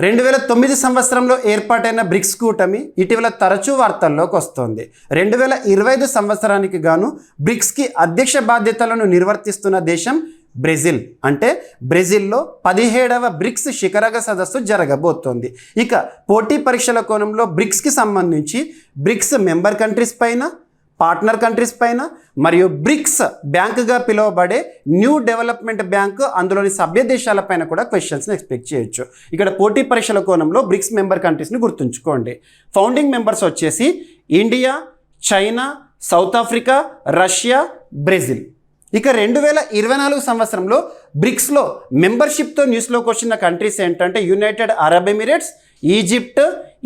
2009 సంవత్సరంలో ఏర్పాటైన బ్రిక్స్ కూటమి ఇటీవల తరచూ వార్తల్లోకి వస్తోంది. 2025 సంవత్సరానికి గాను బ్రిక్స్కి అధ్యక్ష బాధ్యతలను నిర్వర్తిస్తున్న దేశం బ్రెజిల్. అంటే బ్రెజిల్లో 17వ బ్రిక్స్ శిఖరాగ్ర సదస్సు జరగబోతోంది. ఇక పోటీ పరీక్షల కోణంలో బ్రిక్స్కి సంబంధించి బ్రిక్స్ మెంబర్ కంట్రీస్ పైన, పార్ట్నర్ కంట్రీస్ పైన మరియు బ్రిక్స్ బ్యాంకుగా పిలువబడే న్యూ డెవలప్మెంట్ బ్యాంకు అందులోని సభ్య దేశాలపైన కూడా క్వశ్చన్స్ని ఎక్స్పెక్ట్ చేయొచ్చు. ఇక్కడ పోటీ పరీక్షల కోణంలో బ్రిక్స్ మెంబర్ కంట్రీస్ని గుర్తుంచుకోండి. ఫౌండింగ్ మెంబర్స్ వచ్చేసి India, China, south Africa, Russia, Brazil. ఇక 2024 సంవత్సరంలో బ్రిక్స్లో మెంబర్షిప్తో న్యూస్లోకి వచ్చిన కంట్రీస్ ఏంటంటే United Arab Emirates, Egypt,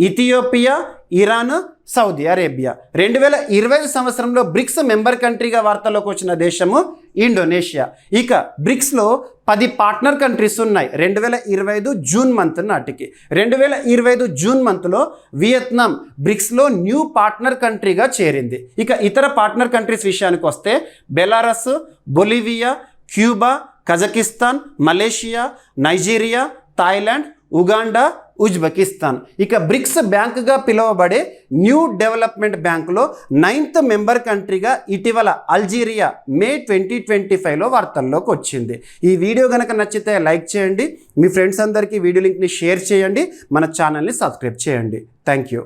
Ethiopia, Iran, Saudi Arabia. 2025 సంవత్సరంలో బ్రిక్స్ మెంబర్ కంట్రీగా వార్తల్లోకి వచ్చిన దేశము ఇండోనేషియా. ఇక బ్రిక్స్లో 10 పార్ట్నర్ కంట్రీస్ ఉన్నాయి 2025 జూన్ మంత్ నాటికి. 2025 జూన్ మంత్లో వియత్నాం బ్రిక్స్లో న్యూ పార్ట్నర్ కంట్రీగా చేరింది. ఇక ఇతర పార్ట్నర్ కంట్రీస్ విషయానికి వస్తే Belarus, Bolivia, Cuba, Kazakhstan, Malaysia, Nigeria, Thailand, Uganda, Uzbekistan. ఇక బ్రిక్స్ బ్యాంకుగా పిలువబడే న్యూ డెవలప్మెంట్ బ్యాంకులో 9th మెంబర్ కంట్రీగా ఇటీవల అల్జీరియా మే 2025లో వార్తల్లోకి వచ్చింది. ఈ వీడియో కనుక నచ్చితే లైక్ చేయండి, మీ ఫ్రెండ్స్ అందరికీ వీడియో లింక్ని షేర్ చేయండి, మన ఛానల్ని సబ్స్క్రైబ్ చేయండి. Thank you.